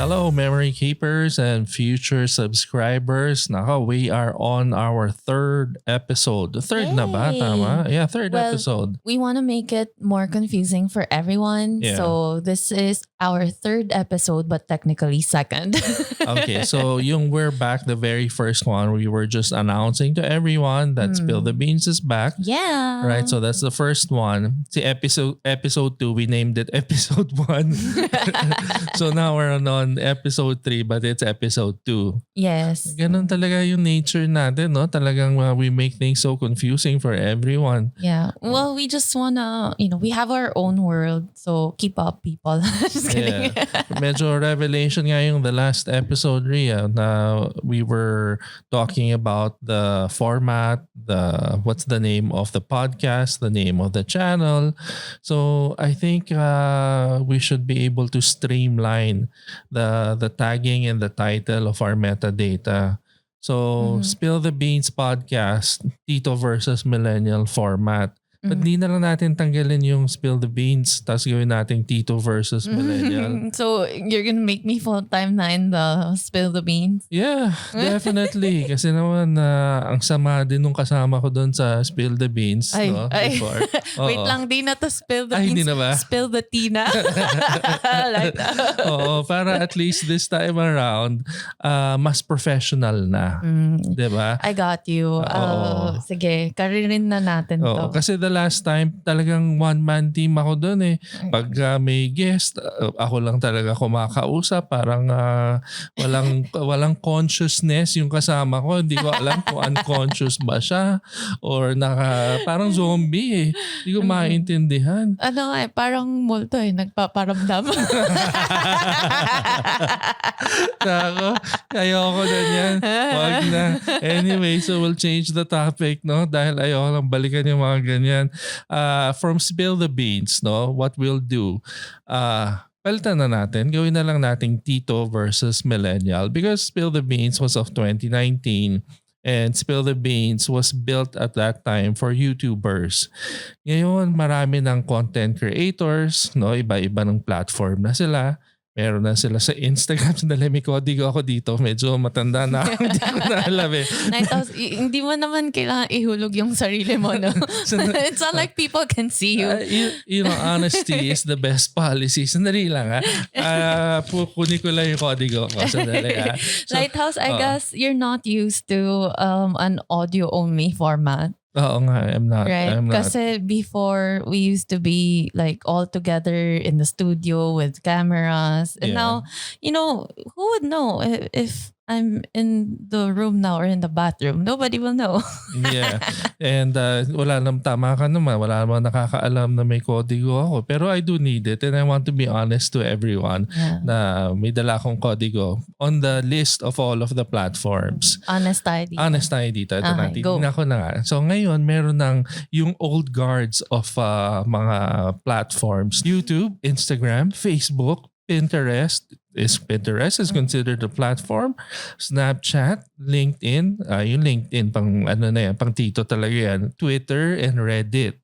Hello, memory keepers and future subscribers. Nako, we are on our third episode. The third na ba? Tama? Yay! Yeah, third Well, episode. we want to make it more confusing for everyone. Yeah. So this is our third episode, but technically second. Okay, so yung we're back, the very first one, we were just announcing to everyone that Spill the Beans is back. Yeah. Right, so that's the first one. See, episode 2, we named it episode 1. So now we're on episode 3, but it's episode 2. Yes. Ganun talaga yung nature natin, no? Talagang we make things so confusing for everyone. Yeah. Well, we just wanna, we have our own world. So keep up, people. Just kidding. Yeah. Medyo revelation nga yung the last episode, Rhea, na we were talking about the format, what's the name of the podcast, the name of the channel. So I think we should be able to streamline the tagging and the title of our metadata. So Spill the Beans podcast, Tito versus Millennial format. But di na lang natin tanggalin yung Spill the Beans tapos gawin natin Tito versus Millennial. So you're gonna make me full-time na in the Spill the Beans? Yeah, definitely. Kasi naman ang sama din nung kasama ko doon sa Spill the Beans. Before. Wait lang, di na to Spill the Ay, Beans. di na ba? Spill the Tina. Like that. Oo, para at least this time around, mas professional na. Diba? I got you. Sige, karirin na natin to. Kasi the last time, talagang one-man team ako doon eh. Pag may guest, ako lang talaga kumakausap. Parang walang consciousness yung kasama ko. Hindi ko alam kung unconscious ba siya or parang zombie eh. Hindi ko maintindihan. Parang multo eh. Nagpaparamdam. Nako, ayoko na yan. Wag na. Anyway, so we'll change the topic, no? Dahil ayoko lang balikan yung mga ganyan. From Spill the Beans, no? What we'll do, palitan na natin. Gawin na lang nating Tito versus Millennial because Spill the Beans was of 2019 and Spill the Beans was built at that time for YouTubers. Ngayon, marami ng content creators, no? Iba-iba ng platform na sila. Meron na sila sa Instagram. Sandali, may kodigo ako dito. Medyo matanda na ako. Hindi ko na alam eh. Hindi mo naman kailangan ihulog yung sarili mo, no? It's not like people can see you. Honesty is the best policy. Sandali lang, kunin ko lang yung kodigo ko. Sandali, So, Lighthouse, I guess you're not used to an audio-only format. Oo nga, I'm not. Right? I'm not. Kasi before, we used to be like all together in the studio with cameras. And now, who would know if I'm in the room now or in the bathroom? Nobody will know. Yeah. And wala naman, tama ka naman. Wala naman nakakaalam na may kodigo ako. Pero I do need it and I want to be honest to everyone na may dala akong kodigo on the list of all of the platforms. Honest ID. Honest tayo dito. Ito na, go. tingnan ko na nga. So ngayon, meron ng yung old guards of mga platforms. YouTube, Instagram, Facebook, Pinterest is considered a platform. Snapchat, LinkedIn, yung LinkedIn pang tito talaga yan. Twitter and Reddit.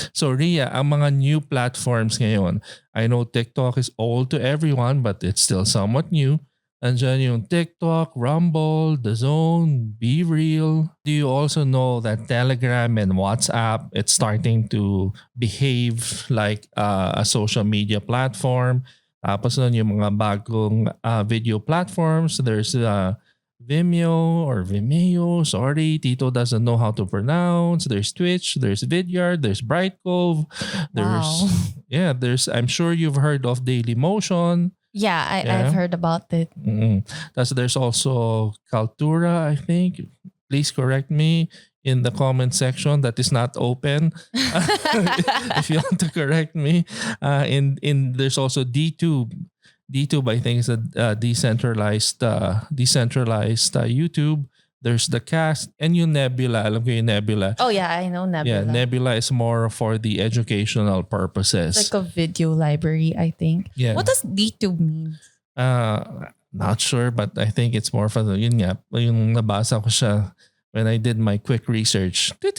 So Rhea, ang mga new platforms ngayon, I know TikTok is old to everyone but it's still somewhat new. Andyan yung TikTok, Rumble, The Zone, Be Real. Do you also know that Telegram and WhatsApp, it's starting to behave like a social media platform? Tapos nun yung mga bagong video platforms. There's Vimeo, sorry, Tito doesn't know how to pronounce. There's Twitch, there's Vidyard, there's Brightcove. There's I'm sure you've heard of Dailymotion. Yeah, I've heard about it. There's also Kaltura, I think. Please correct me in the comment section that is not open. If you want to correct me. There's also DTube. DTube, I think, is a decentralized YouTube. There's the Cast and yung Nebula. Alam ko yung Nebula. Oh yeah, I know Nebula. Yeah, Nebula is more for the educational purposes. It's like a video library, I think. Yeah. What does DTube mean? Not sure, but I think it's more for the, yun nga, yung nabasa ko siya when I did my quick research. Wala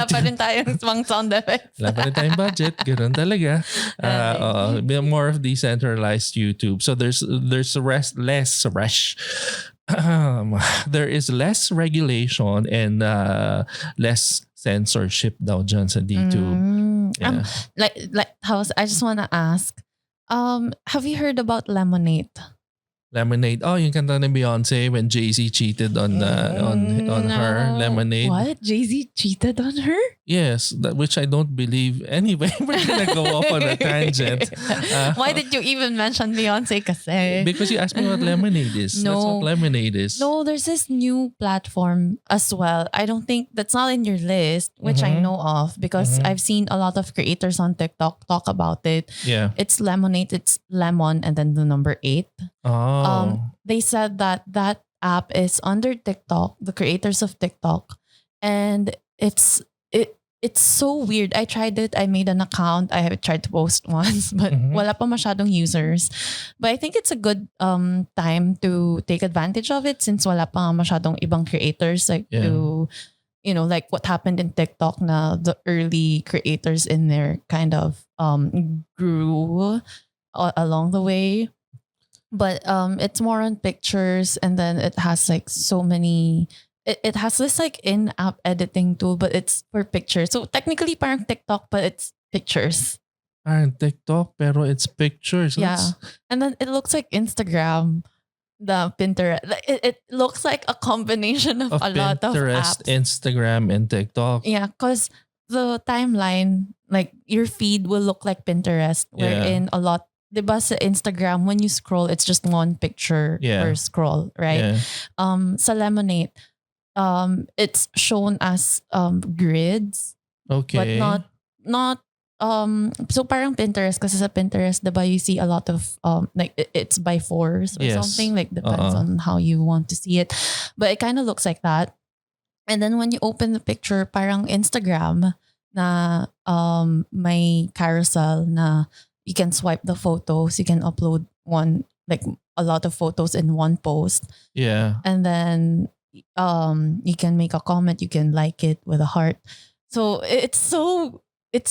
pa rin tayong mga sound effects. Wala pa rin tayong budget. Ganun talaga. More of decentralized YouTube. So there's less rush. There is less regulation and less censorship daw dyan sa DTube. Yeah. I just want to ask, have you heard about Lemonade? Lemonade. Oh, yung kanta ni Beyonce when Jay-Z cheated on her. Lemonade. What? Jay-Z cheated on her? Yes, which I don't believe. Anyway, we're gonna go off on a tangent. Why did you even mention Beyonce? Kasi Because you asked me what Lemonade is. No. That's what Lemonade is. no, there's this new platform as well. I don't think that's not in your list, which I know of because I've seen a lot of creators on TikTok talk about it. Yeah. It's Lemonade. It's lemon and then the number 8. Oh. They said that app is under TikTok, the creators of TikTok, and it's so weird. I tried it. I made an account. I have tried to post once, but wala pa masyadong users. But I think it's a good time to take advantage of it since wala pa masyadong ibang creators to, like what happened in TikTok na the early creators in there kind of grew along the way. But it's more on pictures and then it has like so many. It has this like in-app editing tool, but it's for pictures. So technically parang TikTok, but it's pictures. Parang TikTok, pero it's pictures. Yeah. And then it looks like Instagram, the Pinterest. It looks like a combination of a lot of Pinterest, apps. Instagram, and TikTok. Yeah, because the timeline, like your feed will look like Pinterest, wherein a lot, diba sa Instagram, when you scroll, it's just one picture per scroll, right? Yeah. Sa Lemonade, it's shown as grids, Okay. but not so parang Pinterest kasi sa Pinterest diba you see a lot of like it's by 4s or something, like depends on how you want to see it, but it kind of looks like that. And then when you open the picture, parang Instagram na may carousel na you can swipe the photos, you can upload a lot of photos in one post. Yeah. And then you can make a comment, you can like it with a heart. So it's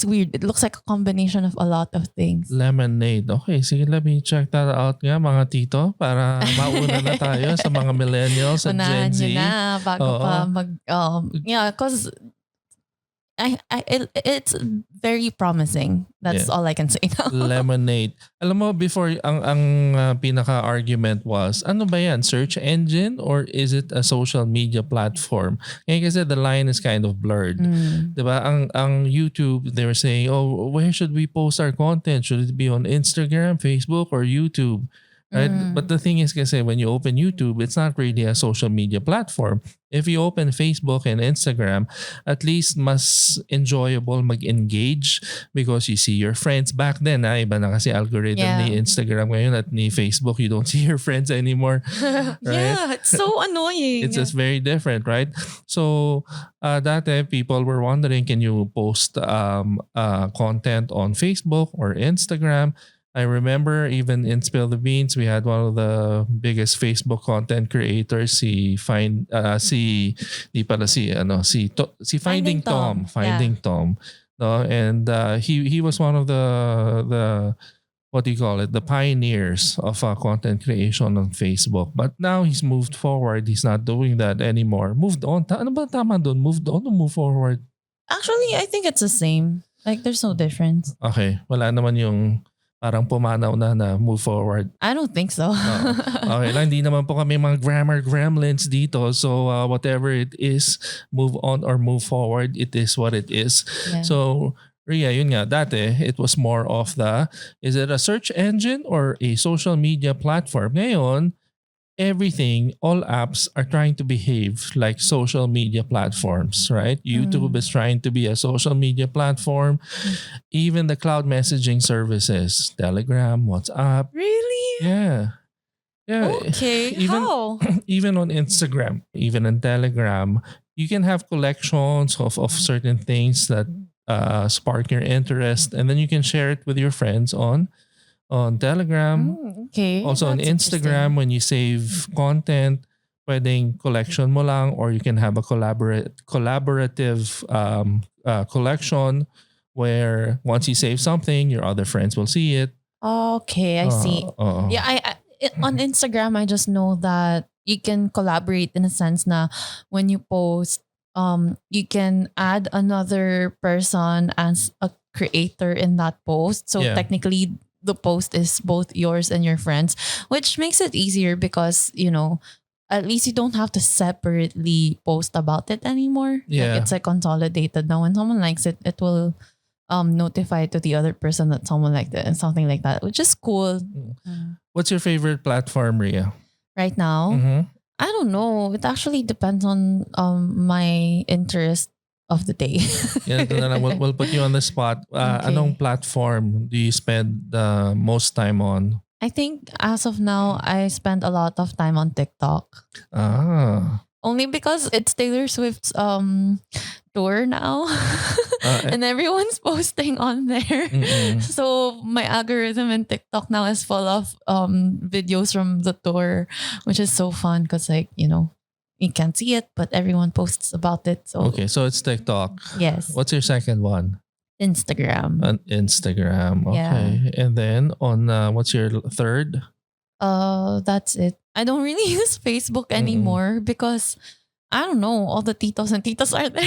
weird. It looks like a combination of a lot of things. Lemonade. Okay, sige, let me check that out nga mga tito para mauna na tayo sa mga millennials at Gen Z. Unahan nyo na bago pa because it's very promising. That's all I can say now. Lemonade. Alam mo, before, ang pinaka-argument was, ano ba yan? Search engine or is it a social media platform? Ngayon kasi the line is kind of blurred. Diba? Ang YouTube, they were saying, oh, where should we post our content? Should it be on Instagram, Facebook, or YouTube? Right? But the thing is kasi when you open YouTube, it's not really a social media platform. If you open Facebook and Instagram, at least mas enjoyable mag-engage because you see your friends. Back then, iba na kasi algorithm ni Instagram ngayon at ni Facebook. You don't see your friends anymore. Right? Yeah, it's so annoying. It's just very different, right? So, dati people were wondering, can you post content on Facebook or Instagram? I remember even in Spill the Beans, we had one of the biggest Facebook content creators, Finding Tom. No, and he was one of the what do you call it? The pioneers of content creation on Facebook. But now he's moved forward. He's not doing that anymore. Moved on. Ano ba tama doon? Moved on or move forward? Actually, I think it's the same. Like there's no difference. Okay. Wala naman yung parang pumanaw na move forward. I don't think so. Okay lang, hindi naman po kami mga grammar gremlins dito. So whatever it is, move on or move forward, it is what it is. Yeah. So Rhea, yun nga, dati it was more of is it a search engine or a social media platform? Ngayon, all apps are trying to behave like social media platforms, right? YouTube is trying to be a social media platform. Even the cloud messaging services, Telegram, WhatsApp. Really? Yeah. Okay. How? Even on Instagram, even on Telegram, you can have collections of certain things that spark your interest, and then you can share it with your friends on Telegram. Okay. Also on Instagram, when you save content, pwedeng collection mo lang, or you can have a collaborative collection where once you save something, your other friends will see it. Okay, I see. Yeah, on Instagram, I just know that you can collaborate in a sense na when you post, you can add another person as a creator in that post. So Yeah. technically, the post is both yours and your friends, which makes it easier because at least you don't have to separately post about it anymore. Yeah. Like it's like consolidated now. When someone likes it, it will notify to the other person that someone liked it and something like that, which is cool. What's your favorite platform, Ria? Right now, Mm-hmm. I don't know. It actually depends on my interest of the day. Yeah, ito na lang. We'll put you on the spot. Okay. Anong platform do you spend the most time on? I think as of now, I spend a lot of time on TikTok. Only because it's Taylor Swift's tour now. And everyone's posting on there. So my algorithm in TikTok now is full of videos from the tour, which is so fun because you can't see it, but everyone posts about it. So Okay, so it's TikTok. yes, What's your second one? Instagram. On Instagram. Okay. And then on what's your third? That's it. I don't really use Facebook anymore because I don't know, all the titos and titas are there.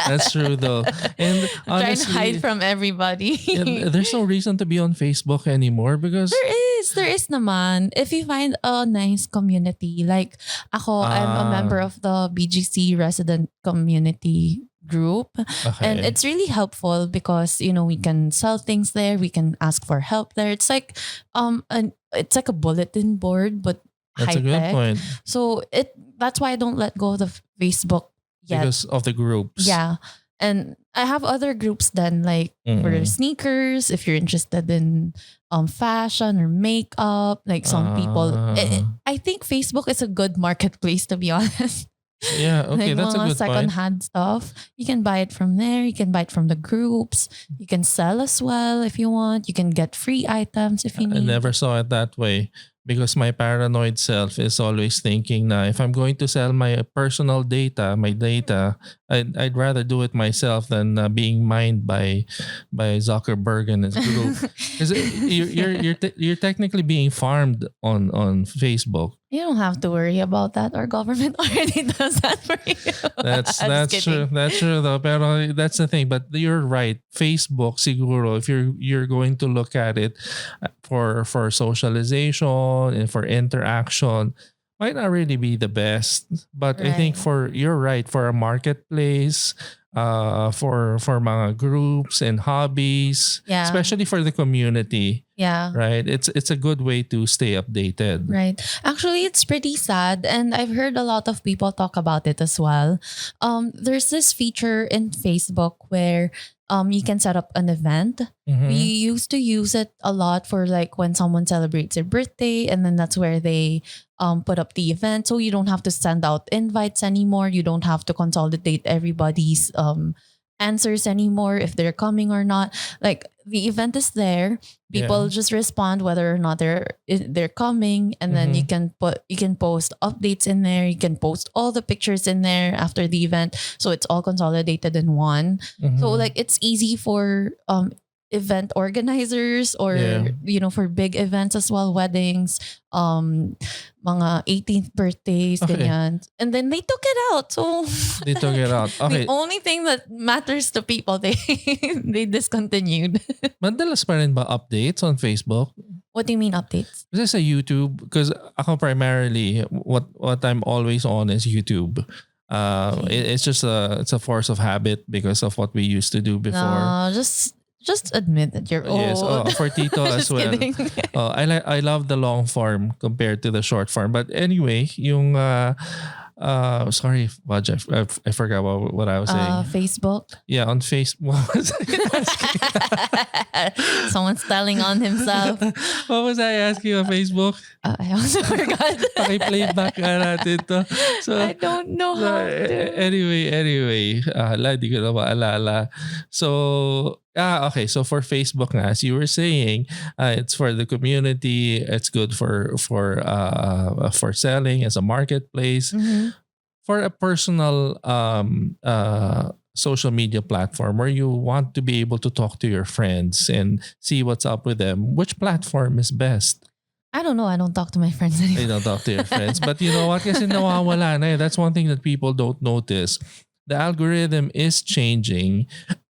That's true though. And Trying to honestly, hide from everybody. there's no reason to be on Facebook anymore because There is naman. If you find a nice community, like ako, I'm a member of the BGC resident community group. And it's really helpful because, we can sell things there. We can ask for help there. It's like, it's like a bulletin board, but that's a good high-tech. point. So that's why I don't let go of the Facebook yet. Because of the groups. Yeah. And I have other groups then, like for sneakers, if you're interested in fashion or makeup, like some people. I think Facebook is a good marketplace, to be honest. Yeah, okay, Like that's a mga good point. secondhand stuff. You can buy it from there. You can buy it from the groups. You can sell as well if you want. You can get free items if you I need. never saw it that way because my paranoid self is always thinking na if I'm going to sell my personal data, I'd rather do it myself than being mined by Zuckerberg and his group. Because you're technically being farmed on Facebook. You don't have to worry about that. Our government already does that for you. That's I'm just true. kidding. That's true though. Pero that's the thing. But you're right. Facebook, siguro, if you're going to look at it for socialization and for interaction, might not really be the best. But I think you're right, for a marketplace, for mga groups and hobbies, Yeah. especially for the community. Yeah. Right. It's a good way to stay updated. Right. Actually, it's pretty sad. And I've heard a lot of people talk about it as well. There's this feature in Facebook where you can set up an event. We used to use it a lot for like when someone celebrates their birthday, and then that's where they put up the event. So you don't have to send out invites anymore. You don't have to consolidate everybody's answers anymore if they're coming or not. Like the event is there. People just respond whether or not they're coming, and then you can post updates in there. You can post all the pictures in there after the event, so it's all consolidated in one. So like it's easy for event organizers or for big events as well, weddings, mga 18th birthdays, ganyan. And then they took it out. So They took it out. Okay. the only thing that matters to people, they discontinued. Madalas pa rin ba updates on Facebook? What do you mean updates? Kasi sa YouTube, because ako primarily, what I'm always on is YouTube. It's just it's a force of habit because of what we used to do before. No, just admit that you're old. Yes, for Tito as Just well. kidding. I love the long form compared to the short form. But anyway, yung sorry, Waj, I forgot what I was saying. Facebook. Yeah, on Facebook. What was Someone's telling on himself. what was I asking on Facebook? I also forgot. Paki-play back natin to. So, I don't know how to. anyway, di ko na maalala. So, Okay. So for Facebook, nga, as you were saying, it's for the community. It's good for selling as a marketplace. Mm-hmm. For a personal social media platform where you want to be able to talk to your friends and see what's up with them, which platform is best? I don't know. I don't talk to my friends You anymore. don't talk to your friends. But you know what? Kasi nawawala na eh. That's one thing that people don't notice. The algorithm is changing.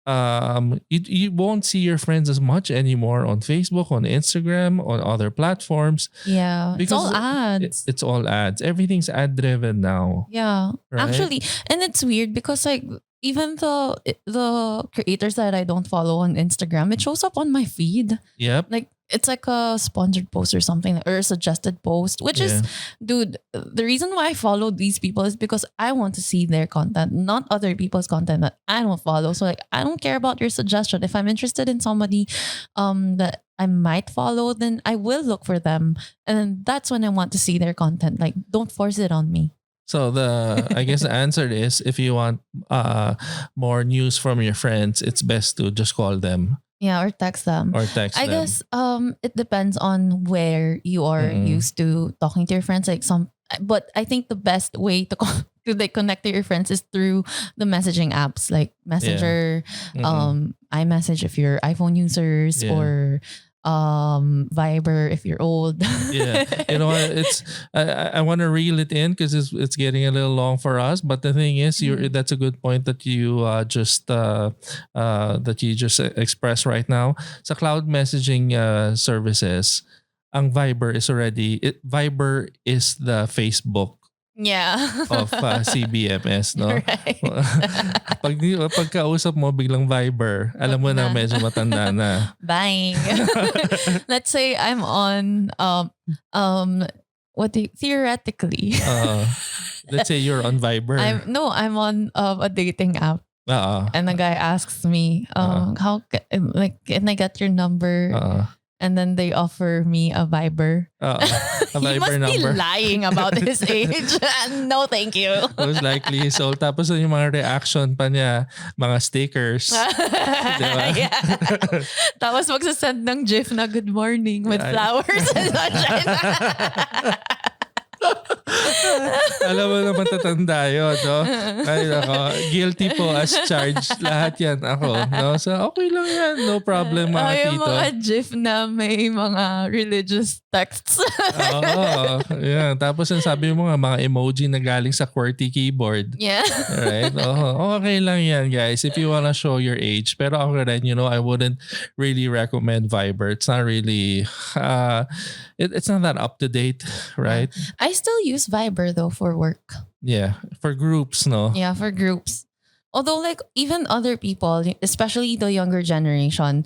You won't see your friends as much anymore on Facebook, on Instagram, on other platforms Yeah, it's because all ads. it's all ads. Everything's ad driven now, Yeah, right? actually, and it's weird because like even the creators that I don't follow on Instagram, it shows up on my feed. Yep. Like it's like a sponsored post or something or a suggested post, which is, Yeah. dude, the reason why I follow these people is because I want to see their content, not other people's content that I don't follow. So like I don't care about your suggestion. If I'm interested in somebody that I might follow, then I will look for them. And then that's when I want to see their content. Like don't force it on me. So I guess the answer is if you want more news from your friends, it's best to just call them Yeah, or text them. or text I them. guess it depends on where you are used to talking to your friends. Like but I think the best way to to like connect to your friends is through the messaging apps like Messenger, iMessage if you're iPhone users, Yeah. or Viber if you're old. Yeah, you know what? It's I want to reel it in because it's getting a little long for us. But the thing is, that's a good point that you just expressed right now. Sa cloud messaging services, ang Viber is the Facebook Yeah. of CBMS, no? Right. Pagkausap mo biglang Viber, alam mo na Na. medyo matanda na. Bang. Let's say I'm on theoretically. Let's say you're on Viber. I'm on a dating app. And the guy asks me, can I get your number? And then they offer me a Viber. A He Viber must number. be lying about his age. No, thank you. Most likely. So, tapos yung mga reaction pa niya, mga stickers. Diba? Yeah. Tapos magsasend ng gif na good morning with Ay. flowers and sunshine. Alam mo naman tatanda yun, no? Ay, ako, guilty po as charged. Lahat yan ako, no? So, okay lang yan. No problem, mga Yung tito. mga gif na may mga religious texts. Oo. Yeah. Tapos yung sabi mo nga, mga emoji na galing sa QWERTY keyboard. Yeah. Right? Okay lang yan, guys. If you wanna show your age. Pero ako rin, I wouldn't really recommend Viber. It's not really, it's not that up to date, right? I still use Viber though for work. Yeah. For groups, no? Yeah, for groups. Although like even other people, especially the younger generation,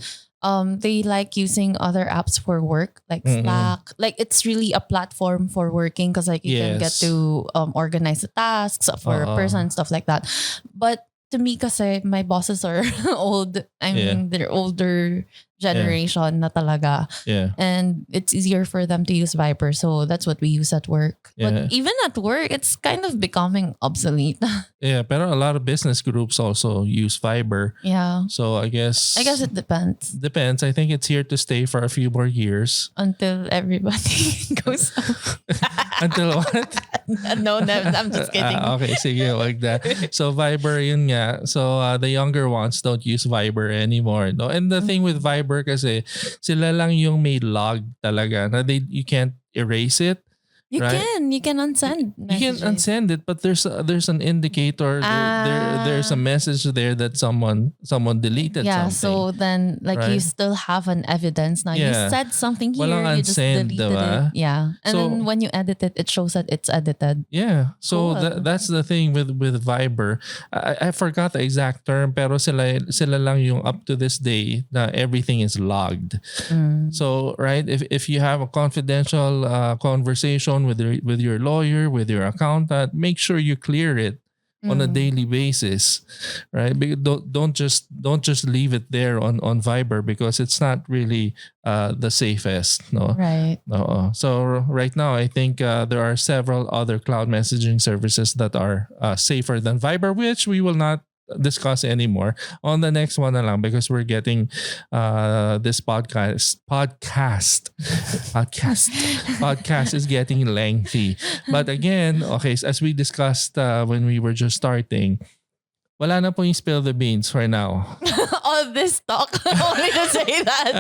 they like using other apps for work, like Slack. Like it's really a platform for working because like you can get Yes. to organize the tasks for a person and stuff like that. But to me, kasi my bosses are old. I mean, they're older generation na talaga. Yeah. And it's easier for them to use Viber. So that's what we use at work. Yeah. But even at work, it's kind of becoming obsolete. Yeah, pero a lot of business groups also use Viber. Yeah. So I guess it depends. depends. I think it's here to stay for a few more years. Until everybody goes. Until what? No, I'm just kidding. Okay, sige, wag na. So Viber, yun nga. So the younger ones don't use Viber anymore. No? And the thing with Viber kasi, sila lang yung may log talaga. Na you can't erase it. You right? you can unsend You can messages. unsend it, but there's an indicator. There's a message there that someone deleted Yeah, something. so then like you right? still have an evidence now. You Yeah. said something here, Walang you just unsend, deleted diba? it. Yeah. And So- then when you edit it, it shows that it's edited. Yeah. So Cool. that's the thing with Viber. I forgot the exact term, pero sila lang yung up to this day na everything is logged. So right, if you have a confidential conversation with your lawyer, with your accountant, make sure you clear it on a daily basis, right? Don't just leave it there on Viber because it's not really the safest, no. Right. So right now, I think there are several other cloud messaging services that are safer than Viber, which we will not discuss anymore. On the next one na lang because we're getting this podcast is getting lengthy. But again, okay, as we discussed when we were just starting, wala na po yung spill the beans for now. All this talk only to say that.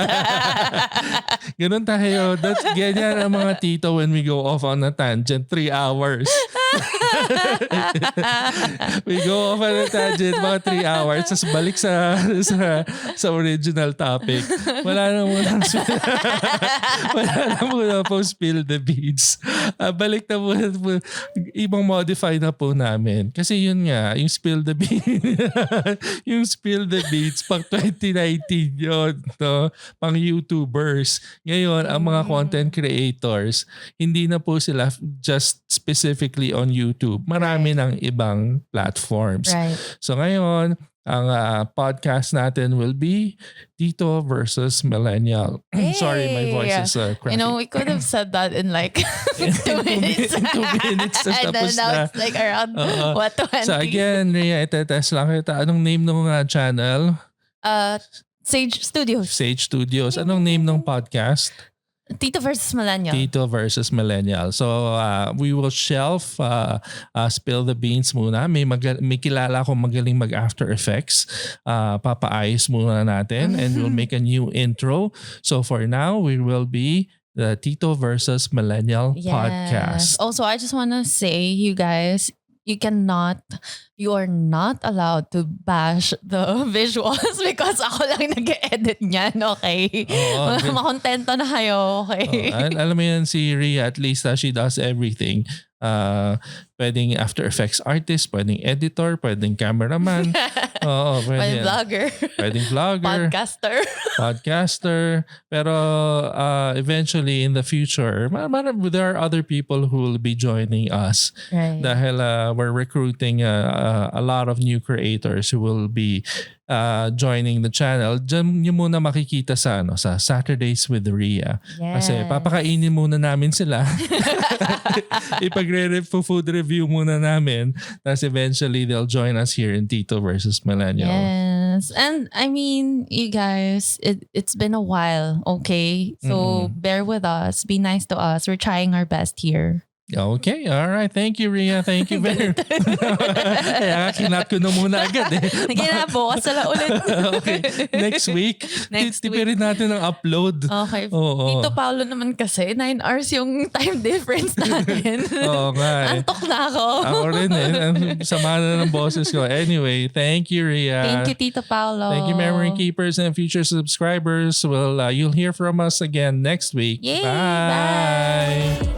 Ganun tayo. Ganyan ang mga tito when we go off on a tangent. 3 hours. We go off on a tangent mga 3 hours. Tapos balik sa original topic. Wala na muna po spill the beans. Balik na muna po. Ibang modify na po namin. Kasi yun nga, yung spill the beans. Yung spill the beans pang 2019 yun. No? Pang YouTubers. Ngayon, ang mga content creators, hindi na po sila just specifically on YouTube. Marami ng ibang platforms. Right. So ngayon, ang podcast natin will be Tito versus Millennial. Sorry, my voice is cracking. We could have said that in like 2 minutes. In 2 minutes. And then now it's like around 20. So again, Rhea, itetest lang kita. Anong name ng channel? Sage Studios. Sage Studios. Anong name ng podcast? Tito versus Millennial. Tito versus Millennial. So we will shelf spill the beans muna. May kilala akong magaling mag After Effects. Papaayos muna natin and we'll make a new intro. So for now, we will be the Tito versus Millennial podcast. Also, I just want to say, you guys, you are not allowed to bash the visuals because ako lang nag-edit niyan, okay? Makontento na kayo, okay? Alam mo yan, si Rhea, at least she does everything. Pwedeng After Effects artist, pwedeng editor, pwedeng cameraman. Pwedeng vlogger. Pwedeng vlogger. Podcaster. Pero eventually in the future, there are other people who will be joining us. Right. Dahil we're recruiting a lot of new creators who will be joining the channel. Diyan nyo muna makikita sa Saturdays with Rhea. Yes. Kasi papakainin muna namin sila. Food review muna namin. Tapos eventually they'll join us here in Tito versus Millennial. Yes. And I mean, you guys, it's been a while, okay? So bear with us. Be nice to us. We're trying our best here. Okay, all right. Thank you, Rhea. Thank you very much. Kaya kinat ko na muna agad eh. Bukas na ulit. Okay, next week. Tipirin natin ang upload. Okay. Oo. Tito Paolo naman kasi, 9 hours yung time difference natin. Oo nga eh. Antok na ako. Ako rin eh. Sama na ng boses ko. Anyway, thank you, Rhea. Thank you, Tito Paolo. Thank you, memory keepers and future subscribers. Well, you'll hear from us again next week. Yay, Bye. bye.